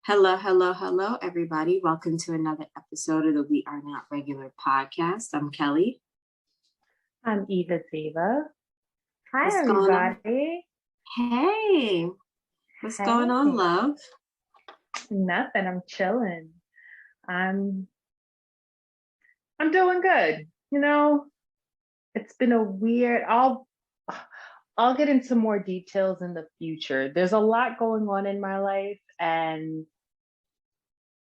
Hello, hello, hello, everybody. Welcome to another episode of the We Are Not Regular podcast. I'm Kelly. I'm Diva. Hi, What's going on? everybody. Hey, what's going on, Hey, love? nothing. I'm chilling. I'm I'm doing good. It's been a weird. I'll get into more details in the future. There's a lot going on in my life, and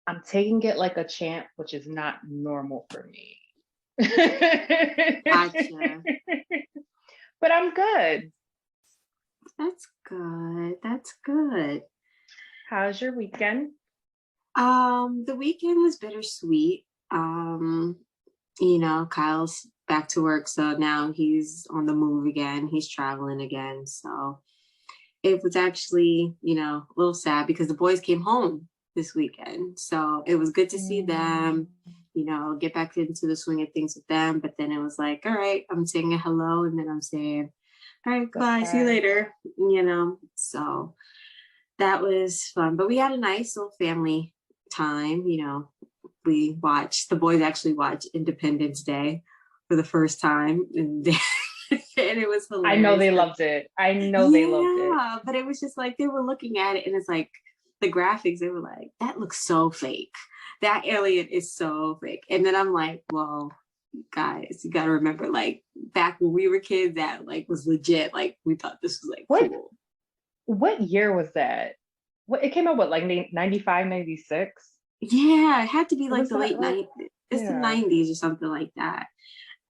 I'm taking it like a champ, which is not normal for me. Gotcha. But I'm good. That's good. That's good. How's your weekend? The weekend was bittersweet. Kyle's back to work, so now he's on the move again. He's traveling again. So it was actually, a little sad because the boys came home this weekend. So it was good to see them, get back into the swing of things with them. But then it was like, all right, I'm saying a hello and then I'm saying, all right, bye, see you later, So that was fun. But we had a nice little family time, the boys actually watched Independence Day for the first time. And it was hilarious. I know they loved it. They loved it. Yeah, but it was just like they were looking at it and it's like the graphics, they were like, that looks so fake. That alien is so fake. And then I'm like, well, guys, you gotta remember, like back when we were kids, that like was legit. Like we thought this was like cool. What year was that? It came out like 95, 96? Yeah, it had to be like the late like, 90s. It's the 90s or something like that.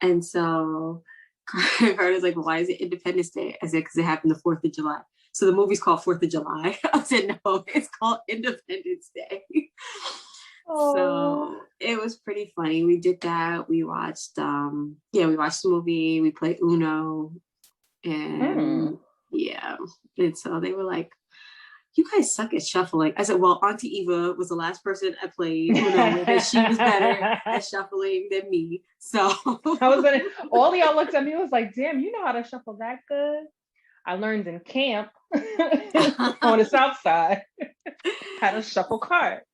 And so Carter's like, well, why is it Independence Day? I said, because it happened the 4th of July. So the movie's called 4th of July. I said, no, it's called Independence Day. So it was pretty funny. We did that. We watched, we watched the movie. We played Uno. And yeah. And so they were like, you guys suck at shuffling. I said, well, Auntie Eva was the last person I played Uno with, and she was better at shuffling than me. So all y'all looked at me and was like, damn, you know how to shuffle that good? I learned in camp on the South Side how to shuffle cards.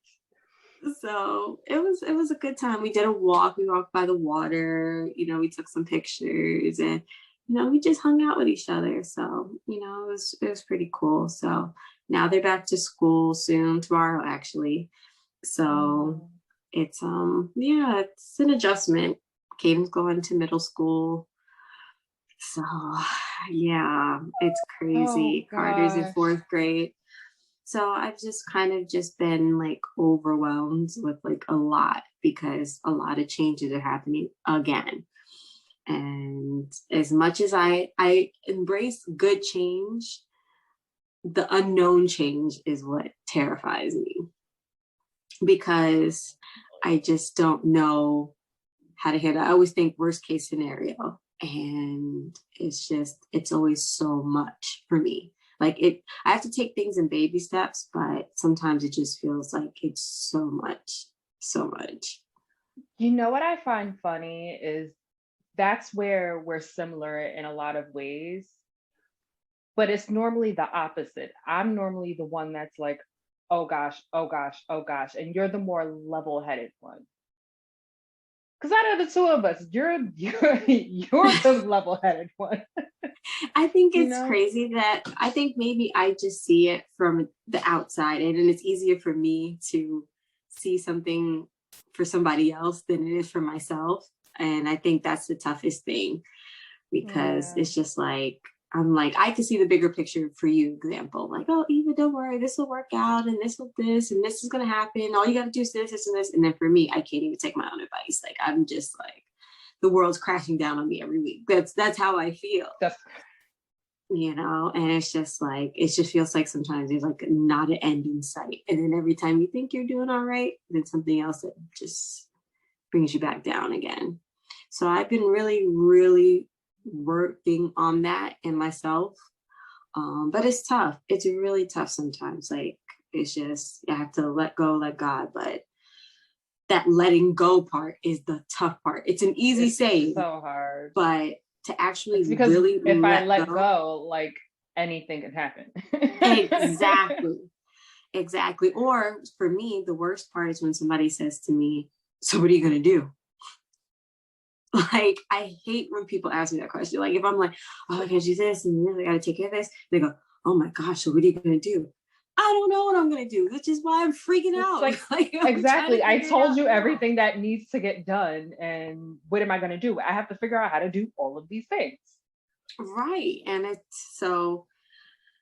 So it was a good time. We did a walk. We walked by the water. We took some pictures and we just hung out with each other. So it was pretty cool. So now they're back to school soon, tomorrow actually. So it's it's an adjustment. Caden's going to middle school. So yeah, it's crazy. Carter's in 4th grade. So I've just kind of just been like overwhelmed with like a lot because a lot of changes are happening again. And as much as I embrace good change, the unknown change is what terrifies me because I just don't know how to handle it. I always think worst case scenario. And it's always so much for me. Like I have to take things in baby steps, but sometimes it just feels like it's so much, so much. You know what I find funny is that's where we're similar in a lot of ways, but it's normally the opposite. I'm normally the one that's like, oh gosh, oh gosh, oh gosh, and you're the more level-headed one. Because out of the two of us, you're the level-headed one. I think it's crazy that I think maybe I just see it from the outside, and it's easier for me to see something for somebody else than it is for myself. And I think that's the toughest thing because it's just like, I'm like, I can see the bigger picture for you, example, like, oh, Eva, don't worry, this will work out and this is going to happen. All you got to do is this, and this. And then for me, I can't even take my own advice. Like, I'm just like, the world's crashing down on me every week. That's how I feel. And it's just like, it just feels like sometimes there's like not an end in sight. And then every time you think you're doing all right, then something else that just brings you back down again. So I've been really, really working on that in myself. But it's tough. It's really tough sometimes. Like, it's just, I have to let go, let God. But that letting go part is the tough part. It's an easy saying. So hard. But to actually really if I let go, like anything can happen. Exactly. exactly. Or for me, the worst part is when somebody says to me, so what are you going to do? Like, I hate when people ask me that question. Like, if I'm like, oh, I gotta do this and then I gotta take care of this, they go, oh my gosh, so what are you gonna do? I don't know what I'm gonna do, which is why I'm freaking It's out. like, Like, I'm trying exactly. to I figure it told out you now. everything that needs to get done. And what am I going to do? I have to figure out how to do all of these things. Right. And it's so,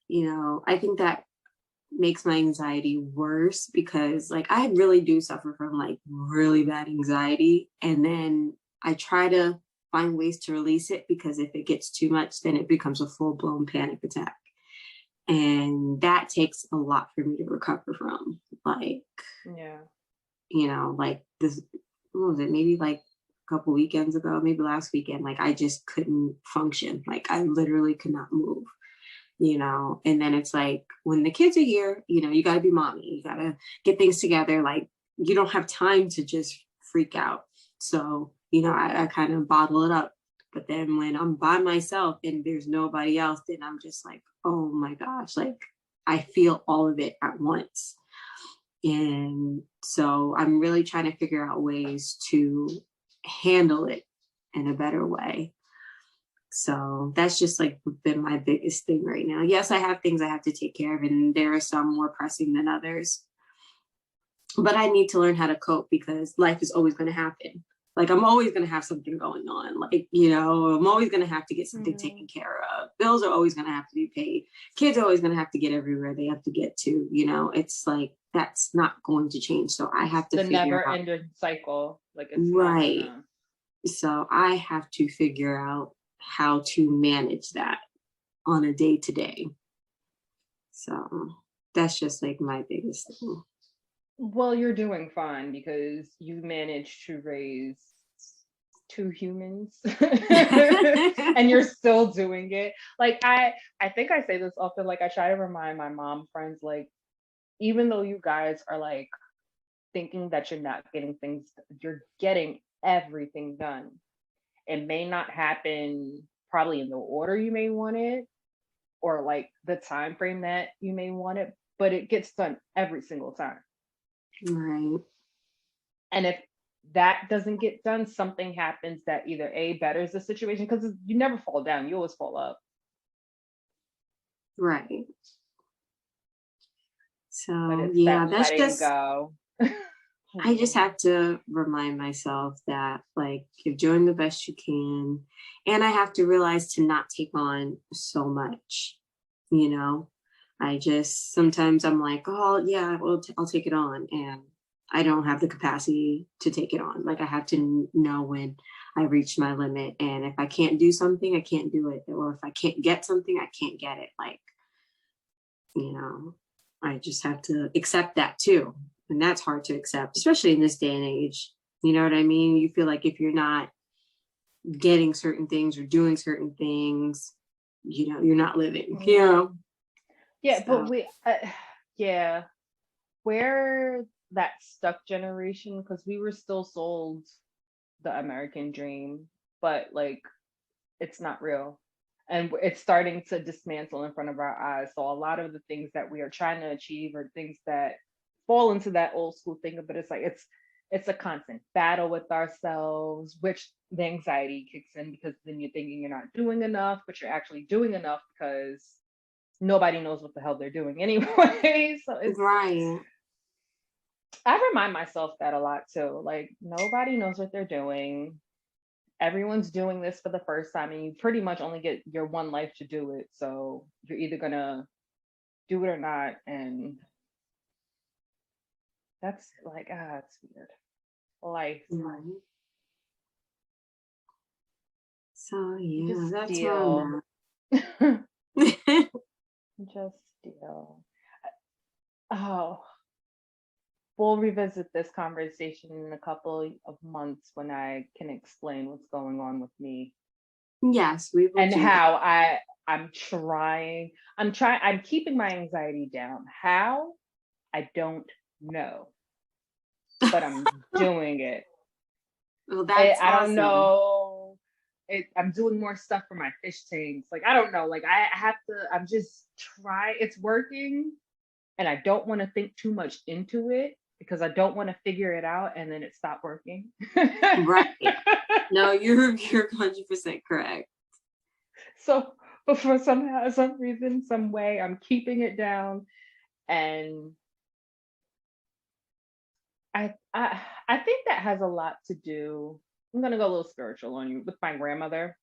I think that makes my anxiety worse because like I really do suffer from like really bad anxiety. And then I try to find ways to release it because if it gets too much, then it becomes a full blown panic attack. And that takes a lot for me to recover from. Like, Yeah. like this, what was it? Maybe like a couple weekends ago, maybe last weekend, like I just couldn't function. Like I literally could not move. And then it's like when the kids are here, you got to be mommy, you got to get things together. Like you don't have time to just freak out. So, I kind of bottle it up. But then when I'm by myself and there's nobody else, then I'm just like, oh my gosh, like I feel all of it at once. And so I'm really trying to figure out ways to handle it in a better way. So that's just like been my biggest thing right now. Yes, I have things I have to take care of, and there are some more pressing than others. But I need to learn how to cope because life is always going to happen. Like I'm always going to have something going on. Like, I'm always going to have to get something Mm-hmm. taken care of. Bills are always going to have to be paid. Kids are always going to have to get everywhere they have to get to. It's like that's not going to change. So I It's have to the figure never out. ending cycle. Like it's not Right. gonna. So I have to figure out how to manage that on a day to day. So that's just like my biggest thing. Well, you're doing fine because you managed to raise two humans and you're still doing it. Like I think I say this often, like I try to remind my mom friends, like, even though you guys are like thinking that you're not getting things, you're getting everything done. It may not happen probably in the order you may want it or like the time frame that you may want it, but it gets done every single time. Right. And if that doesn't get done, something happens that either A, betters the situation, because you never fall down, you always fall up. Right. But So it's that yeah, that's letting just go. I just have to remind myself that like you're doing the best you can. And I have to realize to not take on so much, you know. I just sometimes I'm like, oh yeah, well I'll take it on, and I don't have the capacity to take it on. Like I have to know when I reach my limit, and if I can't do something, I can't do it, or if I can't get something, I can't get it. Like you know, I just have to accept that too. And that's hard to accept, especially in this day and age. You know what I mean? You feel like if you're not getting certain things or doing certain things, you're not living, Mhm. Yeah, but So, yeah, we're that stuck generation because we were still sold the American dream, but like it's not real. And it's starting to dismantle in front of our eyes. So a lot of the things that we are trying to achieve are things that fall into that old school thing, but it's like it's a constant battle with ourselves, which the anxiety kicks in because then you're thinking you're not doing enough, but you're actually doing enough because nobody knows what the hell they're doing anyway. So it's right. I remind myself that a lot too. Like nobody knows what they're doing. Everyone's doing this for the first time and you pretty much only get your one life to do it. So you're either gonna do it or not. And that's like it's weird. Life. Right. So You yeah, just that's where deal. I'm Just at. deal. Oh, we'll revisit this conversation in a couple of months when I can explain what's going on with me Yes, we will and do how that. I'm keeping my anxiety down. How? I don't know, but I'm doing it. Well, that's I don't awesome. know. I'm doing more stuff for my fish tanks. Like I don't know. Like I have to. I'm just try. It's working, and I don't want to think too much into it because I don't want to figure it out and then it stop working. Right. No, you're 100% correct. So, but for some reason, some way, I'm keeping it down, and I think that has a lot to do. I'm gonna go a little spiritual on you with my grandmother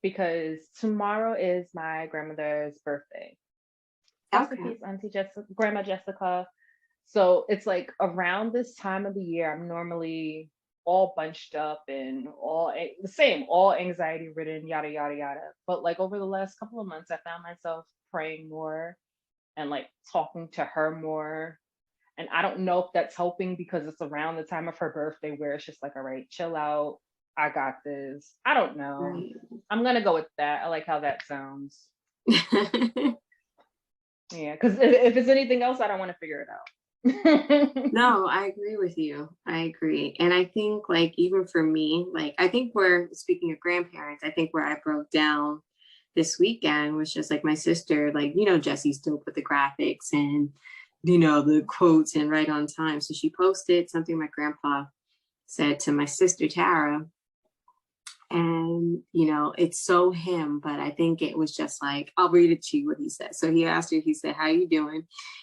because tomorrow is my grandmother's birthday. Rest in Okay. peace, Grandma Jessica. So it's like around this time of the year, I'm normally all bunched up and the same, all anxiety ridden, yada, yada, yada. But like over the last couple of months, I found myself praying more and like talking to her more. And I don't know if that's helping because it's around the time of her birthday where it's just like, all right, chill out. I got this. I don't know. Right. I'm going to go with that. I like how that sounds. Yeah, because if it's anything else, I don't want to figure it out. No, I agree with you. I agree. And I think like even for me, like I think we're speaking of grandparents, I think where I broke down this weekend was just like my sister, like, Jesse's dope with the graphics and, the quotes and right on time. So she posted something my grandpa said to my sister Tara. And, it's so him, but I think it was just like, I'll read it to you what he said. So he asked her, he said, how you doing?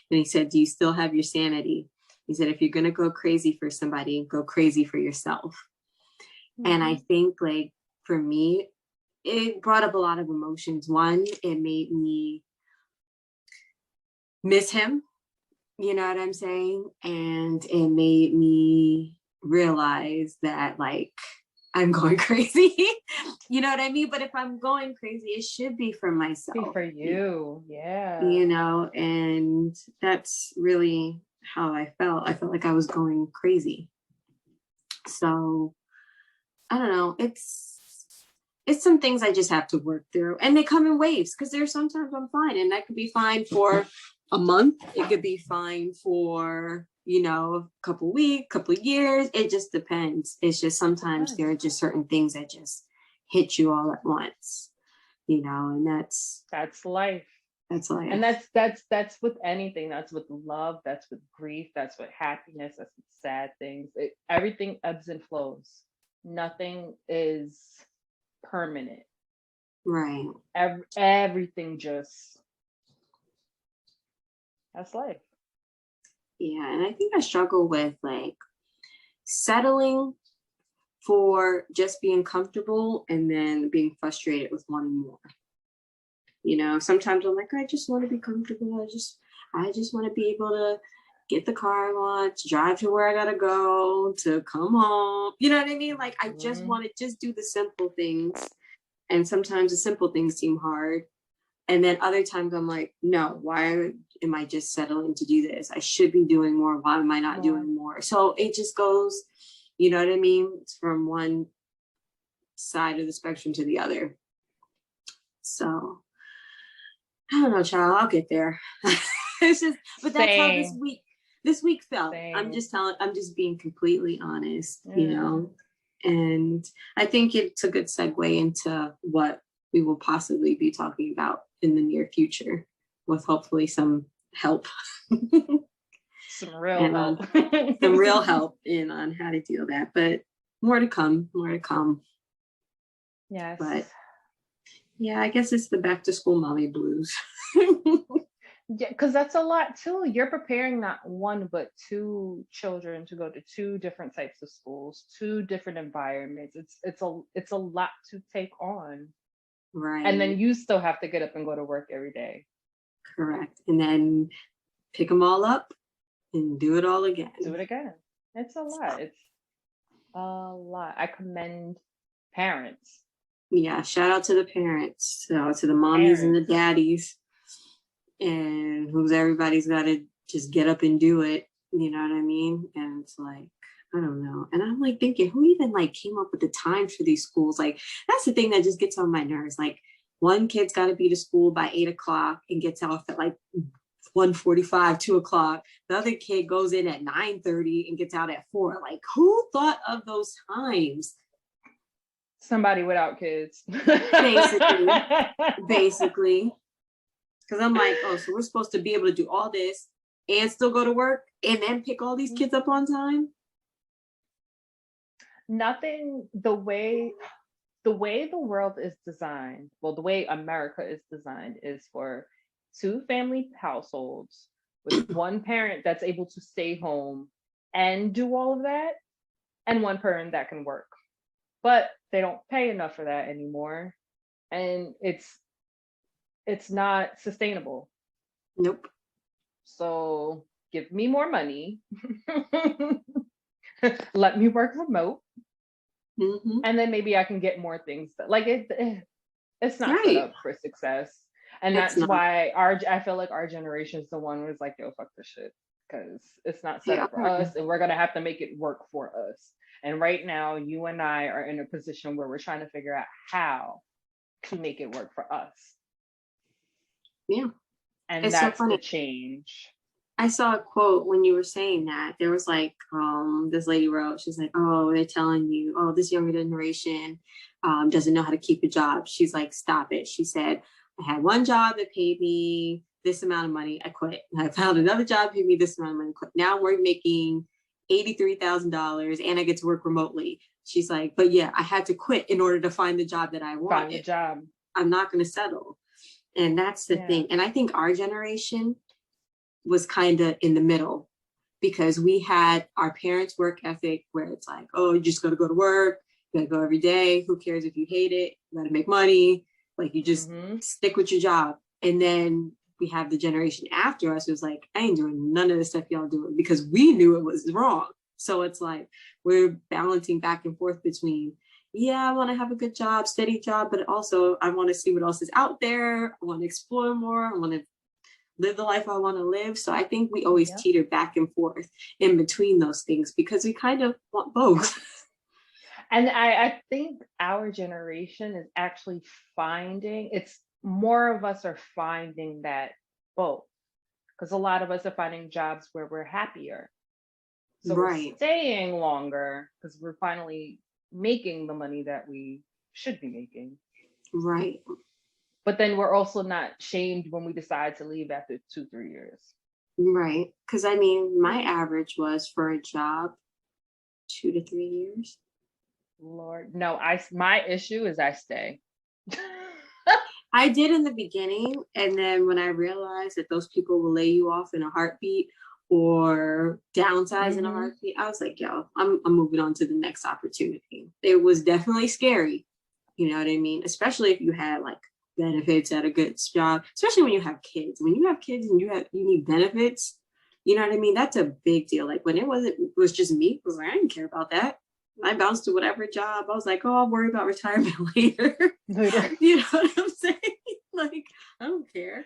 And he said, do you still have your sanity? He said, if you're going to go crazy for somebody, go crazy for yourself. Mm-hmm. And I think like for me, it brought up a lot of emotions. One, it made me miss him. You know what I'm saying? And it made me realize that like, I'm going crazy. You know what I mean? But if I'm going crazy, it should be for myself. Be for you. Yeah. And that's really how I felt. I felt like I was going crazy. So I don't know. It's some things I just have to work through. And they come in waves because there's sometimes I'm fine. And that could be fine for a month. It could be fine for a couple weeks, couple years. It just depends. It's just sometimes there are just certain things that just hit you all at once, and that's life. That's life. And that's with anything. That's with love. That's with grief. That's with happiness. That's with sad things. Everything ebbs and flows. Nothing is permanent. Right. Everything just, that's life. Yeah, and I think I struggle with like settling for just being comfortable and then being frustrated with wanting more. Sometimes I'm like, I just want to be comfortable. I just want to be able to get the car I want, to drive to where I gotta go, to come home. You know what I mean? Like I just want to just do the simple things. And sometimes the simple things seem hard. And then other times I'm like, no, why am I just settling to do this? I should be doing more. Why am I not doing more? So it just goes, you know what I mean? It's from one side of the spectrum to the other. So I don't know, child, I'll get there. It's just, but that's how this week felt. Same. I'm just being completely honest, and I think it's a good segue into what we will possibly be talking about in the near future with hopefully some help. Some real help. Some real help on how to deal that. But more to come. Yes. But yeah, I guess it's the back to school mommy blues. Yeah, because that's a lot too. You're preparing not one but two children to go to two different types of schools, two different environments. It's a lot to take on. Right. And then you still have to get up and go to work every day. Correct. And then pick them all up and do it all again. It's a lot. It's a lot. I commend parents. Yeah, shout out to the parents, to the mommies and the daddies, and everybody's got to just get up and do it. You know what I mean? And it's like, I don't know. And I'm like thinking, who even like came up with the times for these schools? Like, that's the thing that just gets on my nerves. Like, one kid's got to be to school by 8:00 and gets off at like 1:45, 2:00. The other kid goes in at 9:30 and gets out at 4. Like, who thought of those times? Somebody without kids. Basically. Because I'm like, oh, so we're supposed to be able to do all this and still go to work and then pick all these kids up on time? Nothing, the way the world is designed, well, the way America is designed is for two family households with one parent that's able to stay home and do all of that, and one parent that can work. But they don't pay enough for that anymore. And it's not sustainable. Nope. So give me more money. Let me work remote. Mm-hmm. And then maybe I can get more things. Like it's not set Right. up for success. And It's that's not. why I feel like our generation is the one who's like, yo, fuck this shit. Because it's not They set up for are. us and we're gonna have to make it work for us. And right now, you and I are in a position where we're trying to figure out how to make it work for us. Yeah. And It's so that's the funny. change. I saw a quote when you were saying that. There was like, this lady wrote, she's like, oh, they're telling you, oh, this younger generation doesn't know how to keep a job. She's like, stop it. She said, I had one job that paid me this amount of money. I quit. I found another job, paid me this amount of money. Quit. Now we're making $83,000 and I get to work remotely. She's like, but yeah, I had to quit in order to find the job that I wanted. Find a job. I'm not going to settle. And that's the thing. And I think our generation was kind of in the middle because we had our parents' work ethic where it's like, oh, you just got to go to work, you got to go every day. Who cares if you hate it? You got to make money. Like you just stick with your job. And then we have the generation after us who's like, I ain't doing none of the stuff y'all doing because we knew it was wrong. So it's like we're balancing back and forth between, yeah, I want to have a good job, steady job, but also I want to see what else is out there. I want to explore more. I want to live the life I want to live. So I think we always teeter back and forth in between those things because we kind of want both. And I think our generation is actually finding, it's more of us are finding that both. Because a lot of us are finding jobs where we're happier. So we're staying longer because we're finally making the money that we should be making. Right. But then we're also not shamed when we decide to leave after 2-3 years. Right. Because I mean, my average was for a job 2 to 3 years. Lord, no, my issue is I stay. I did in the beginning. And then when I realized that those people will lay you off in a heartbeat or downsize in a heartbeat, I was like, yo, I'm moving on to the next opportunity. It was definitely scary. You know what I mean? Especially if you had like benefits at a good job, especially when you have kids. When you have kids and you need benefits, you know what I mean? That's a big deal. Like when it was just me, I was like, I didn't care about that. I bounced to whatever job. I was like, oh, I'll worry about retirement later. You know what I'm saying? Like, I don't care.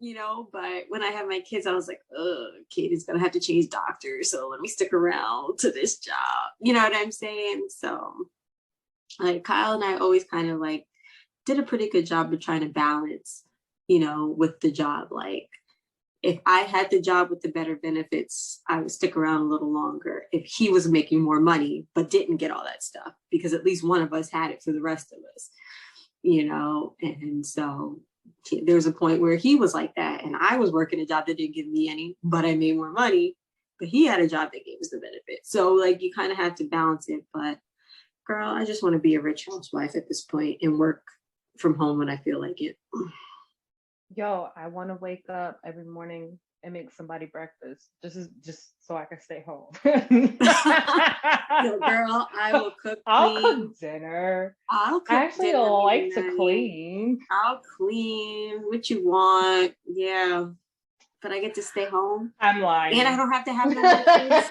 You know, but when I had my kids, I was like, oh, Katie's gonna have to change doctors. So let me stick around to this job. You know what I'm saying? So like Kyle and I always kind of like did a pretty good job of trying to balance, you know, with the job. Like if I had the job with the better benefits, I would stick around a little longer. If he was making more money, but didn't get all that stuff, because at least one of us had it for the rest of us, you know? And so there was a point where he was like that. And I was working a job that didn't give me any, but I made more money, but he had a job that gave us the benefits. So like, you kind of have to balance it. But girl, I just want to be a rich housewife at this point and work from home when I feel like it. Yo, I want to wake up every morning and make somebody breakfast just so I can stay home. Yo, girl, I will cook. I'll cook dinner. I'll cook. I actually dinner like to clean. I'll clean what you want. Yeah, but I get to stay home. I'm lying, and I don't have to have no kids.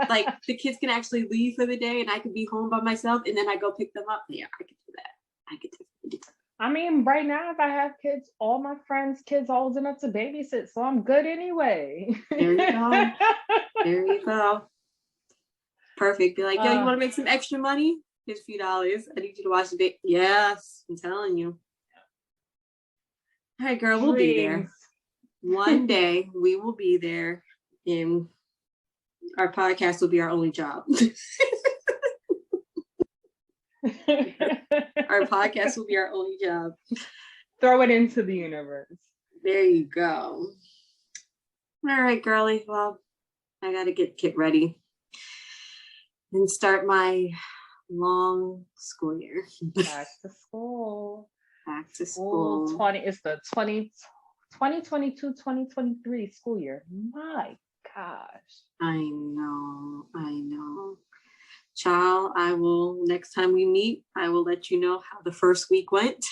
Like the kids can actually leave for the day, and I can be home by myself, and then I go pick them up. Yeah, I can do that. I can do that. I mean, right now, if I have kids, all my friends' kids are old enough to babysit, so I'm good anyway. There you go. There you go. Perfect. Be like, yo, you want to make some extra money? Here's a few dollars. I need you to watch the baby. Yes, I'm telling you. All right, girl, we'll be there. One day we will be there, and our podcast will be our only job. Our podcast will be our only job. Throw it into the universe. There you go. All right, girly. Well, I gotta get ready and start my long school year. Back to school. Back to School school. 20, it's the 2022-2023 school year. My gosh. I know. I know. Child, I will, next time we meet, I will let you know how the first week went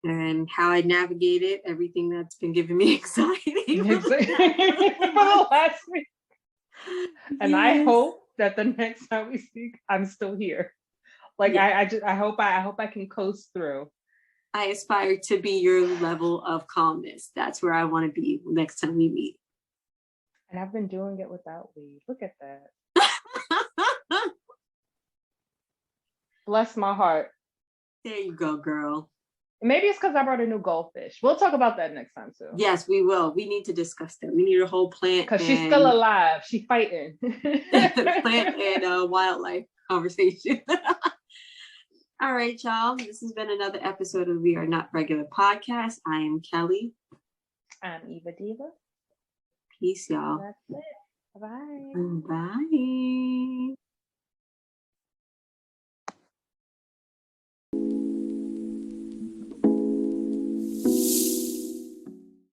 and how I navigated everything that's been giving me anxiety for For the the last week. And I yes. hope that the next time we speak, I'm still here. Like Yeah. I hope I can coast through. I aspire to be your level of calmness. That's where I want to be next time we meet. And I've been doing it without weed. Look at that. Bless my heart. There you go, girl. Maybe it's because I brought a new goldfish. We'll talk about that next time too. Yes, we will. We need to discuss that. We need a whole plant Because she's still alive. She's fighting. plant and wildlife conversation. All right, y'all. This has been another episode of We Are Not Regular Podcast. I am Kelly. I'm Eva Diva. Peace, y'all. That's it. Bye. Bye.